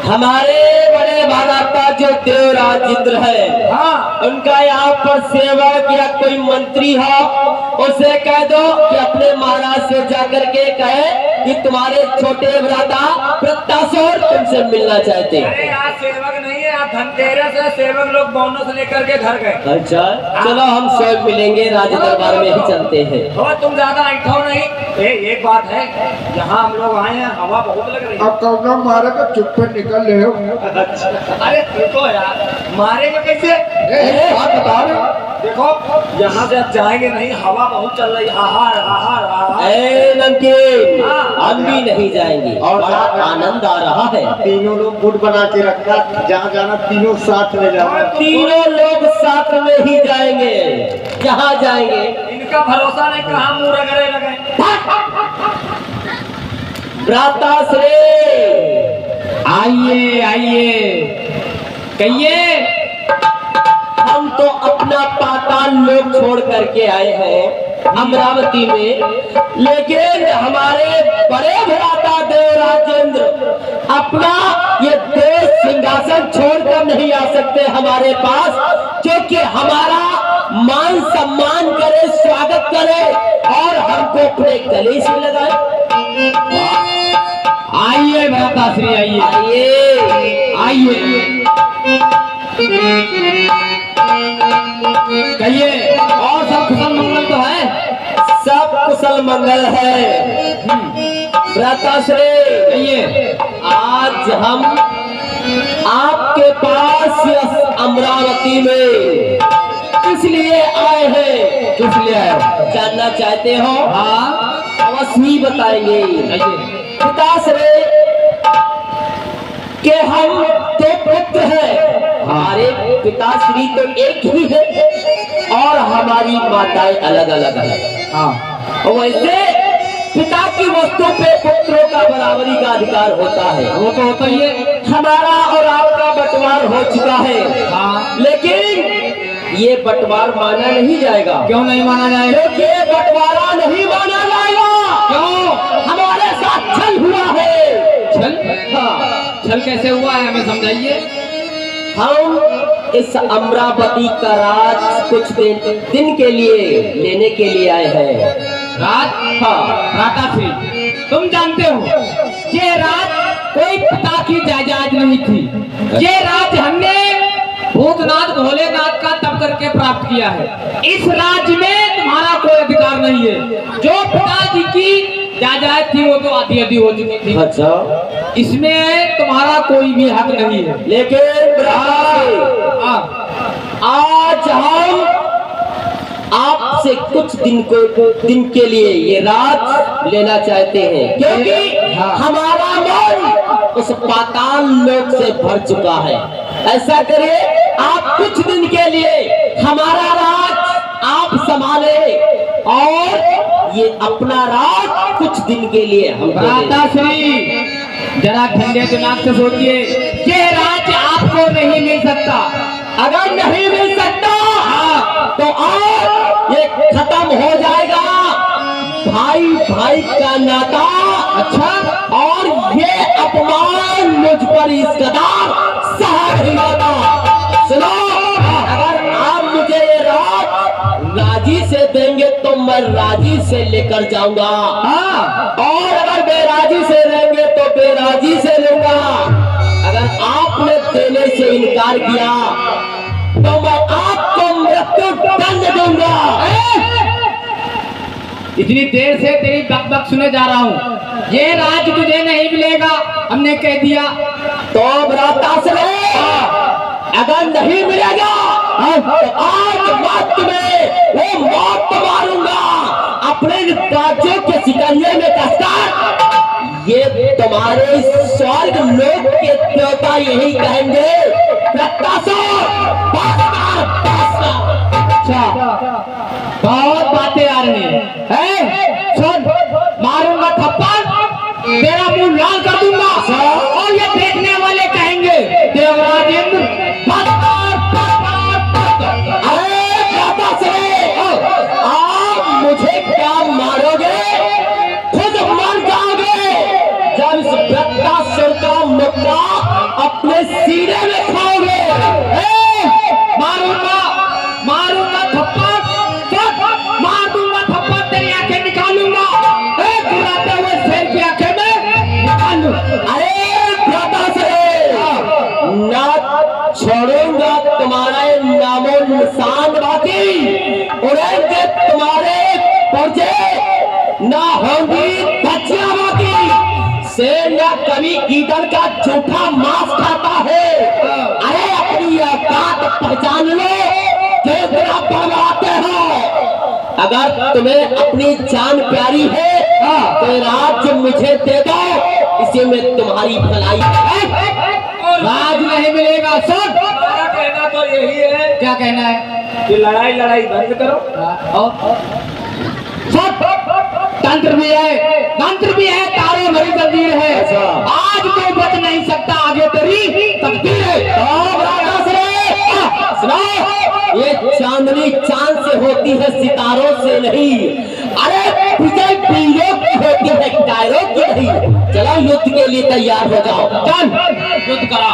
हमारे बड़े भ्राता जो देवराज इंद्र है, हाँ, उनका यहाँ पर सेवक या कोई मंत्री हो, उसे कह दो कि अपने महाराज से जाकर के कहे कि तुम्हारे छोटे भ्राता प्रत्याशोर तुमसे मिलना चाहते हैं। अरे आज सेवक नहीं है, आज धनतेरस है, सेवक लोग बोनस लेकर के घर गए। अच्छा, चलो हम स्वयं मिलेंगे, राज दरबार में ही चलते हैं। और तुम ज्यादा ऐठो नहीं। एक बात है, यहाँ हम लोग आए हैं, हवा बहुत लग रही है। अब कौन मारे तो चुप पे निकल रहे हो। अरे देखो यार, मारेंगे कैसे? बात बता रहे देखो यहाँ से जाएंगे नहीं, हवा बहुत चल रही है। आहार आहार आहार। ए नमकीन, हम भी नहीं जाएंगे और बड़ा आनंद आ रहा है। तीनों लोग गुट बना के रखा, जहाँ जाना तीनों साथ में जाना। तीनों लोग साथ में ही जाएंगे। जहाँ जाएंगे इनका भरोसा नहीं, कहाँ मुँह रगड़े लगे। भ्राताश्री आइए आइए, कहिए। हम तो अपना पाताल लोक छोड़ करके आए हैं अमरावती में, लेकिन हमारे बड़े भ्राता देवराजेंद्र अपना ये देश सिंहासन छोड़कर नहीं आ सकते हमारे पास, क्योंकि हमारा मान सम्मान करे, स्वागत करे और हमको अपने गले से लगाए। आइए भ्राताश्री, आइए आइए आइए, कहिए। और सब कुशल मंगल तो है? सब कुशल मंगल है। भ्राताश्री कहिए। आज हम आपके पास इस अमरावती में इसलिए आए हैं। किस लिए आए हो? जानना चाहते हो? हाँ, अवश्य ही बताएंगे। कहिए। पिताश्री के हम दो पुत्र हैं। हमारे पिताश्री तो एक ही है और हमारी माताएं अलग अलग है। हाँ, वैसे पिता की वस्तु पे पुत्रों का बराबरी का अधिकार होता है। वो तो होता ही है। हमारा और आपका बंटवार हो चुका है, हाँ, लेकिन ये बंटवार माना नहीं जाएगा। क्यों नहीं माना जाएगा? क्योंकि ये बंटवारा नहीं माना जाएगा। क्यों? हमारे साथ छल हुआ है। छल? हाँ, छल कैसे हुआ है, हमें समझाइए। हम इस अमरावती का राज कुछ दिन के लिए लेने के लिए आए हैं। राज? हाँ, भ्राताश्री, तुम जानते हो ये राज कोई पिता की जायदाद नहीं थी। ये राज हमने भूतनाथ भोलेनाथ का तप करके प्राप्त किया है। इस राज्य में तुम्हारा कोई अधिकार नहीं है। जो पिताजी की जायदाद थी वो तो आधी आधी हो चुकी थी। अच्छा, इसमें तुम्हारा कोई भी हक नहीं है। लेकिन भ्राताश्री, आज हम आपसे कुछ दिन के लिए ये राज लेना चाहते हैं, क्योंकि हमारा मन उस पाताल लोक से भर चुका है। ऐसा करिए, आप कुछ दिन के लिए हमारा राज आप संभाले और ये अपना राज कुछ दिन के लिए हम दे दें। भ्राताश्री, जरा ठंडे दिमाग से सोचिए। ये राज आपको नहीं मिल सकता। अगर नहीं मिल सकता तो आज ये खत्म हो जाएगा भाई भाई का नाता। अच्छा, और ये अपमान मुझ पर इस कदर सहा नहीं जाता। सुनो, अगर आप मुझे ये राजी से देंगे तो मैं राजी से लेकर जाऊंगा, और अगर बेराजी से लेंगे तो बेराजी से लूंगा। अगर आपने देने से इनकार किया तो मैं आपको मृत्यु दंड दूंगा। इतनी देर से तेरी बकबक सुने जा रहा हूँ। ये राज तुझे नहीं मिलेगा, हमने कह दिया। तो भ्राताश्री, अगर नहीं मिलेगा तो आज मौत में वो मौत मारूंगा अपने राज्यों के सिकंजे में कसकर। ये तुम्हारे स्वर्ग लोक के देवता यही कहेंगे, अच्छा, बहुत बातें आ रही हैं। सुन, मारूंगा थप्पड़, तेरा मुंह लाल कर दूंगा और ये देखने वाले कहेंगे देवराजेंद्र आप मुझे क्या मारोगे? खुद मर जाओगे जब इस वृत्तासुर का मुक्का उड़ेंगे तुम्हारे पुर्जे, ना होंगी बच्चियां बाकी। शेर या कभी ईगल का झूठा मांस खाता है। अरे अपनी औकात पहचान लो, कितना बनवाते हो। अगर तुम्हें अपनी जान प्यारी है तो राज्य मुझे दे दो, इसी में तुम्हारी भलाई है। राज नहीं मिलेगा। सुन, हमारा कहना तो यही है क्या कहना है कि लड़ाई बंद करो। और सब तंत्र भी है, तारे भरी तकदीर है। आज तो बच नहीं सकता, आगे तेरी तकदीर है। सुनो, ये चांदनी चांद से होती है, सितारों से नहीं। अरे विजय वीरों की होती है, टायरों की नहीं। चलो युद्ध के लिए तैयार हो जाओ। चल युद्ध करा।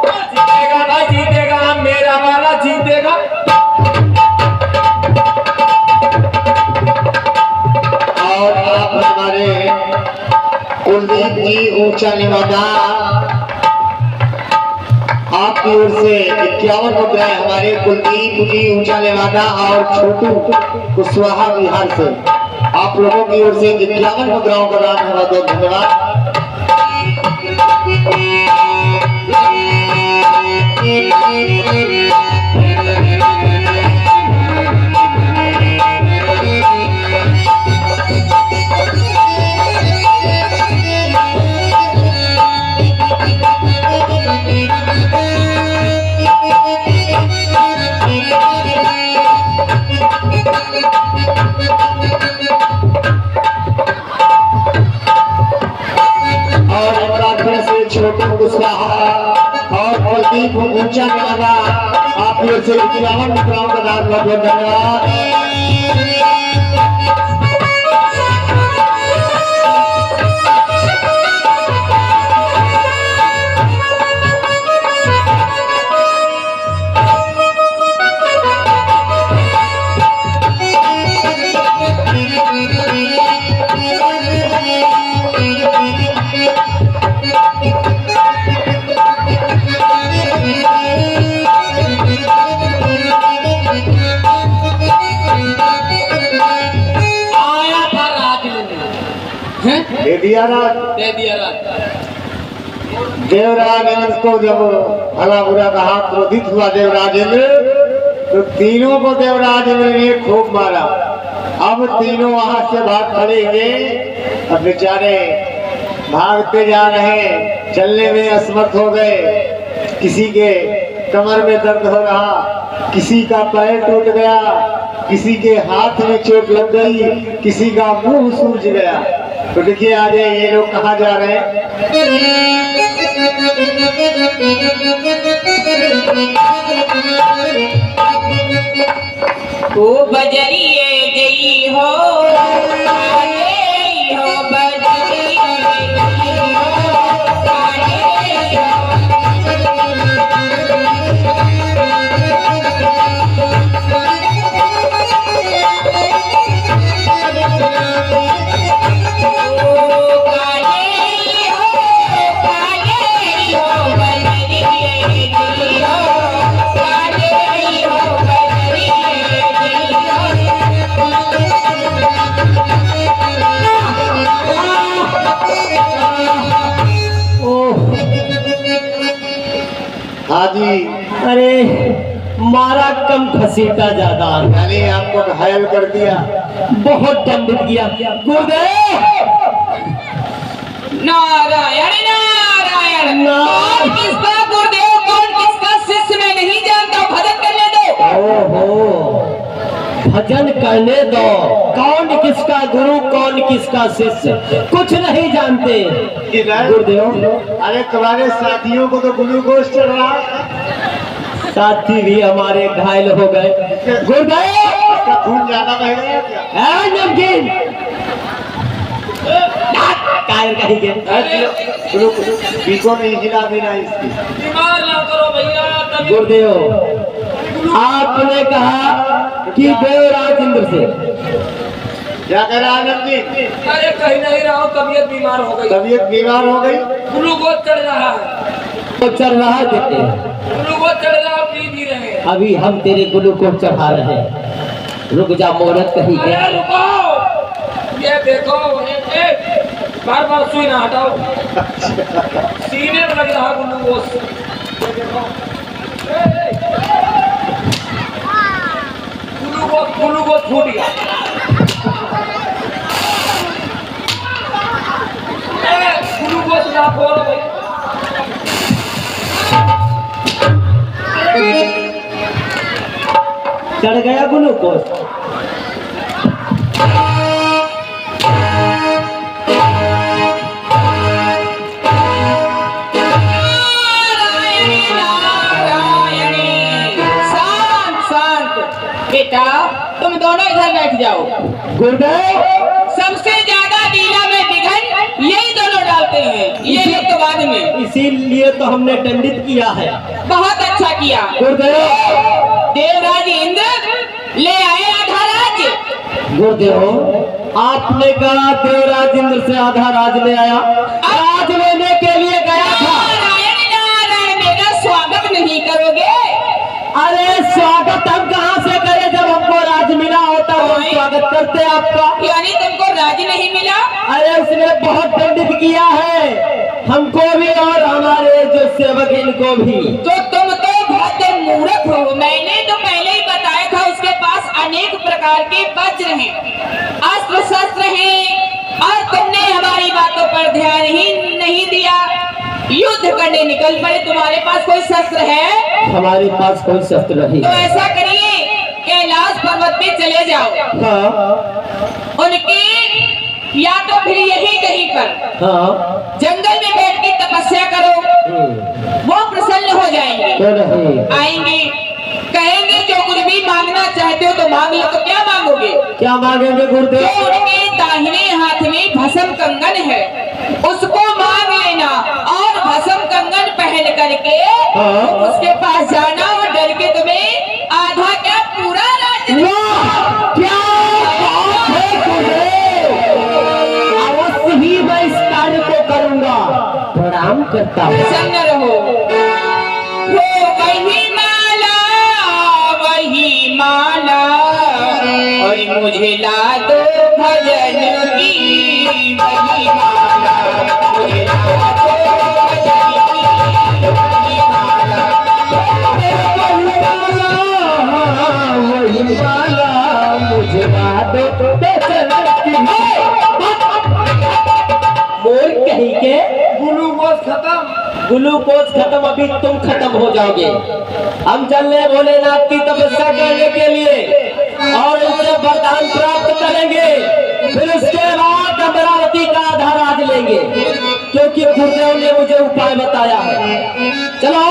जीतेगा ना जीतेगा, मेरा वाला जीतेगा। और आप हमारे कुलदीप जी ऊंचा निवादा, आपकी ओर से 51 मुद्राएं हमारे कुलदीप जी ऊंचा निवादा और छोटू कुशवाहा बिहार से आप लोगों की ओर से 51 मुद्राओं का दान है। बहुत बहुत धन्यवाद। छोटू कुशवाहा और कुलदीप ऊंचा निवादा, आप लोग से 51 मुद्राओं का दान। बहुत बहुत धन्यवाद। दे दिया राज, दे दिया राज। देवराजेंद्र को जब भला बुरा कहा, क्रोधित हुआ देवराजेंद्र, तो तीनों को देवराजेंद्र ने खूब मारा। अब तीनों वहां से भाग खड़े, अब बेचारे भागते जा रहे, चलने में असमर्थ हो गए। किसी के कमर में दर्द हो रहा, किसी का पैर टूट गया, किसी के हाथ में चोट लग गई, किसी का मुंह सूज गया। तो देखिए आज ये लोग कहाँ जा रहे हैं। ओ बजरिए गई हो, गई हो बजरिए गई हो, गई हो। हाँ जी, अरे मारा कम घसीटा ज्यादा, मैंने आपको घायल कर दिया, बहुत दंडित किया। गुरुदेव नारायण नारायण। कौन किसका गुरुदेव, कौन किसका शिष्य मैं नहीं जानता, भजन करने दो। ओहो, भजन करने दो। कौन किसका गुरु, कौन किसका शिष्य, कुछ नहीं जानते गुरुदेव। अरे तुम्हारे साथियों को तो ग्लूकोज चढ़ रहा, साथी भी हमारे घायल हो गए गुरुदेव। इसका खून ज्यादा बह गया क्या? नमकीन कायर कहेंगे। पीको नहीं हिला देना इसकी। बीमार ना करो भैया, तभी गुरुदेव, आपने कहा कि देवराज इंद्र से क्या कह रहा आनंद जी? अरे कहीं नहीं रहा हूँ, तबीयत बीमार हो गई, तबीयत बीमार हो गई, ग्लूकोज चढ़ रहा है, तो चढ़ रहा है देते हैं। ग्लूकोज चढ़ रहा, पी भी रहे हैं। अभी हम तेरे गुरु को चढ़ा रहे हैं। रुक जा मोहरत कहीं के। अरे रुको, ये देखो बार बार सुई ना हटाओ, सीने में लग रहा ग्लूकोज। ये देखो ग्लूकोज फूट गया। ग्लूकोज ना फोड़ो भाई। चढ़ गया ग्लूकोज। बेटा तुम दोनों इधर बैठ जाओ। गुरुदेव सबसे ज्यादा लीला में विघन यही दोनों डालते हैं, ये लोग तो बाद में। इसीलिए तो हमने दंडित किया है। बहुत अच्छा किया। गुरुदेव देवराज इंद्र ले आए आधा राज्य। गुरुदेव आपने कहा देवराज इंद्र से आधा राज ले आया, राज लेने के लिए गया था। नारायण नारायण मेरा स्वागत नहीं करोगे? अरे स्वागत हम कहाँ से करें, जब हमको राज मिला होता हम स्वागत करते आपका। यानी तुमको राज नहीं मिला? अरे उसने बहुत दंडित किया है हमको भी और हमारे जो सेवक इनको भी। तो तुम तो बहुत मूर्ख हो। मैंने तो पहले ही बताया था उसके पास अनेक प्रकार के वज्र हैं, अस्त्र शस्त्र हैं, और तुमने हमारी बातों पर ध्यान ही नहीं दिया। युद्ध करने निकल पड़े। तुम्हारे पास कोई शस्त्र है? हमारे पास कोई शस्त्र नहीं। तो ऐसा करिए कैलाश पर्वत पे चले जाओ। हाँ उनके या तो फिर यही कहीं पर हाँ जंगल में बैठ के तपस्या करो, वो प्रसन्न हो जाएंगे। तो नहीं आएंगे, कहेंगे जो कुछ भी मांगना चाहते हो तो मांग लो। तो क्या मांगोगे? क्या मांगेंगे गुरुदेव? जो उनके दाहिने हाथ में भस्म कंगन है उसको मांग लेना, और भस्म कंगन पहन करके उसके पास जाना, और डर के तुम्हें आधा क्या पूरा राज्य। वाह, क्या बात है गुरुदेव! अवश्य ही मैं इस कार्य को करूंगा। प्रणाम करता हूँ। प्रसन्न रहो। वो वही माला और मुझे ला दो भजन की वही माला, मुझे ला दो भजन की वही माला। वही वाला मुझे मोर कहीं के ग्लूकोज खत्म। ग्लूकोज खत्म, अभी तुम खत्म हो जाओगे। हम चलने भोलेनाथ की तपस्या करने के लिए और उनसे वरदान प्राप्त करेंगे। फिर उसके बाद अमरावती का आधा राज लेंगे, क्योंकि गुरुदेव ने मुझे उपाय बताया है। चलो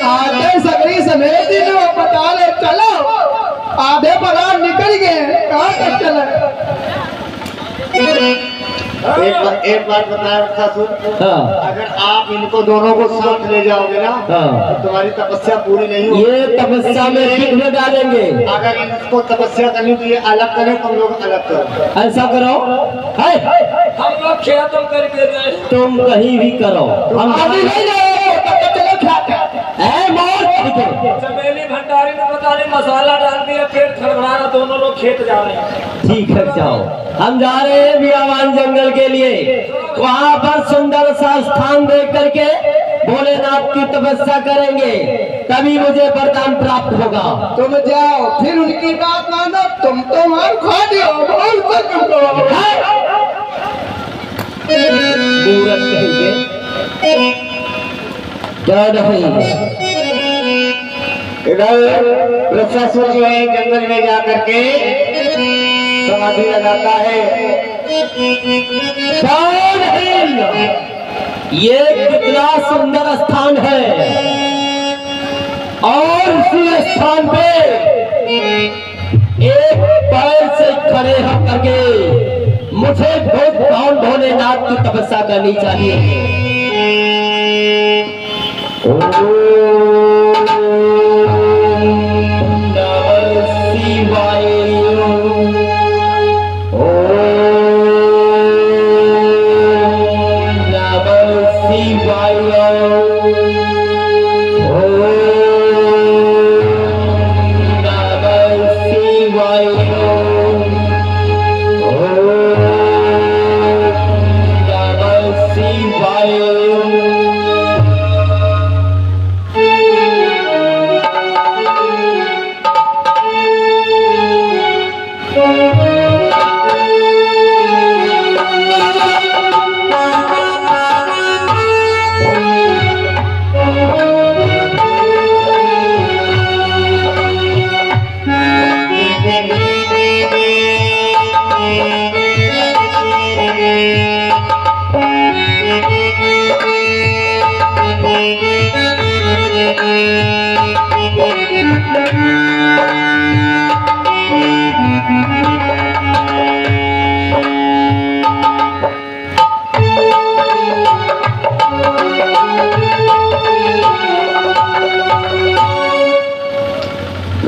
आधे सकरी समेत बता ले, चलो आधे पगार निकल गए, कहाँ तक चला? एक बात बताया ठाकुर, हाँ अगर आप इनको दोनों को साथ ले जाओगे ना हाँ तो तुम्हारी तपस्या पूरी नहीं होगी। ये तपस्या में विघ्न डालेंगे। अगर इनको तपस्या करनी तो ये अलग करें, तुम लोग अलग करो। ऐसा करो है, हम लोग खेतों करके गए। तुम कहीं भी करो, हम अभी नहीं जाओगे, तब तक चलो खाते। चमेली भंडारी ने बता रही मसाला डाल दिया, पेट खड़बड़ा रहा, दोनों लोग खेत जा रहे हैं। ठीक है जाओ। हम जा रहे हैं बियावान जंगल के लिए, वहाँ पर सुंदर सा स्थान देख करके भोलेनाथ की तपस्या करेंगे, तभी मुझे वरदान प्राप्त होगा। तुम जाओ, फिर उनकी बात मानो, तुम तो मार खा दियो, बोल सकते। मूरत कहेंगे क्या नहीं। इधर प्रशासन जो है जंगल में जा करके समाधि लगाता है। कौन है? ये कितना सुंदर स्थान है, और उसी स्थान पे एक पैर से खड़े होकर के मुझे भोलेनाथ की तपस्या करनी चाहिए। ओम नमः शिवाय। ओम नमः शिवाय। ओम नमः शिवाय।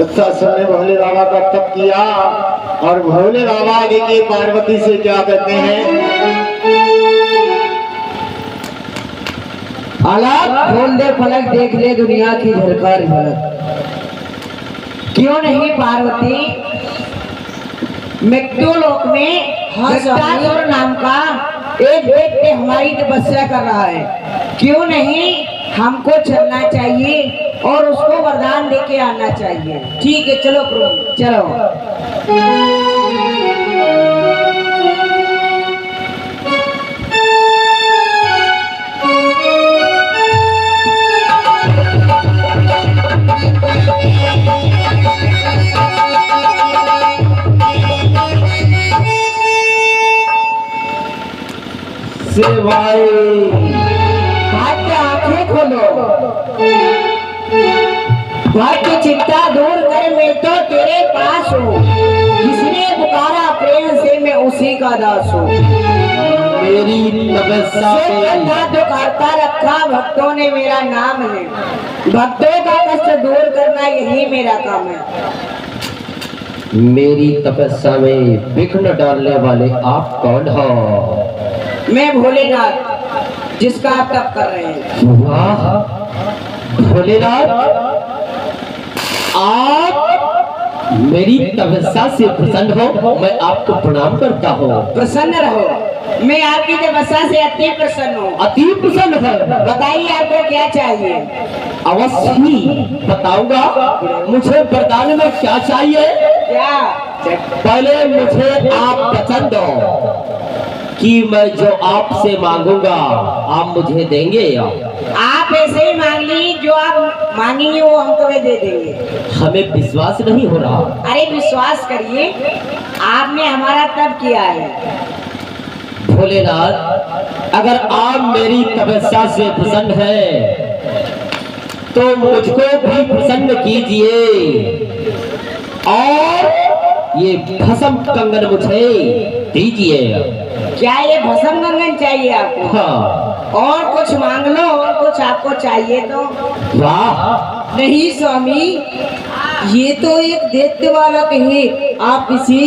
किस्सा सुनने भोले बाबा का तप किया और भोले बाबा देखिए पार्वती से क्या कहते हैं। अलग खोल दे फलक देख ले दुनिया की झलकार झलक। क्यों नहीं पार्वती, मृत्युलोक में जटासुर नाम का एक व्यक्ति हमारी तपस्या कर रहा है। क्यों नहीं हमको चलना चाहिए और उसको वरदान देके आना चाहिए। ठीक है, चलो प्रभु। चलो। भाई भाग्य आंखें खोलो, भाग्य चिंता दूर कर, मैं तो तेरे पास हूँ। जिसने पुकारा प्रेम से मैं उसी का दास हूँ। मेरी तपस्या तो करता रखा भक्तों ने मेरा नाम है। भक्तों का कष्ट दूर करना यही मेरा काम है। मेरी तपस्या में विघ्न डालने वाले आप कौन हो? मैं भोलेनाथ, जिसका आप तप कर रहे हैं। वाह भोलेनाथ, आप मेरी तपस्या से प्रसन्न हो, मैं आपको प्रणाम करता हूँ। प्रसन्न रहो, मैं आपकी तपस्या से अति प्रसन्न हूँ। अति प्रसन्न है। बताइए आपको क्या चाहिए? अवश्य ही बताऊंगा। मुझे वरदान में क्या चाहिए? क्या? पहले मुझे आप वचन दो कि मैं जो आपसे मांगूंगा आप मुझे देंगे। आप ऐसे ही मांग ली, जो आप मांगेंगे वो हम तुम्हें दे देंगे। हमें विश्वास नहीं हो रहा। अरे विश्वास करिए, आपने हमारा तप किया है। भोलेनाथ, अगर आप मेरी तपस्या से प्रसन्न हैं तो मुझको भी प्रसन्न कीजिए और ये भस्म कंगन मुझे दीजिए। क्या ये भस्म कंगन चाहिए आपको? हाँ। और कुछ मांग लो, और कुछ आपको चाहिए तो। वाह, नहीं स्वामी, ये तो एक दैत्य बालक है, आप इसे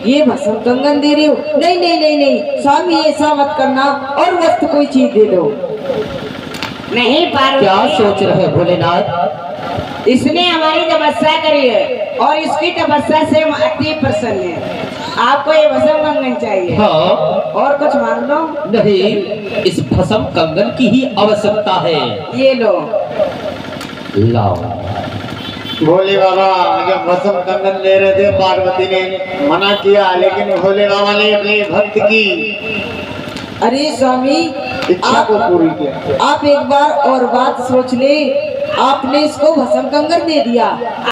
ये भस्म कंगन दे रहे हो? नहीं नहीं नहीं नहीं स्वामी, ऐसा मत करना, और वस्तु कोई चीज दे दो। नहीं पार्वती, क्या सोच रहे भोलेनाथ? इसने हमारी तपस्या करी है और इसकी तपस्या से हम अति प्रसन्न हैं। आपको ये भस्म कंगन चाहिए? हाँ। और कुछ मांग लो? नहीं, इस भस्म कंगन की ही आवश्यकता है। ये लो। लाओ। भोले बाबा जब भस्म कंगन ले रहे थे, पार्वती ने मना किया, लेकिन भोले बाबा ने अपने भक्त की अरे स्वामी, इच्छा को पूरी किया। आप एक बार और बात सोच ले, आपने इसको भस्म कंगन दे दिया।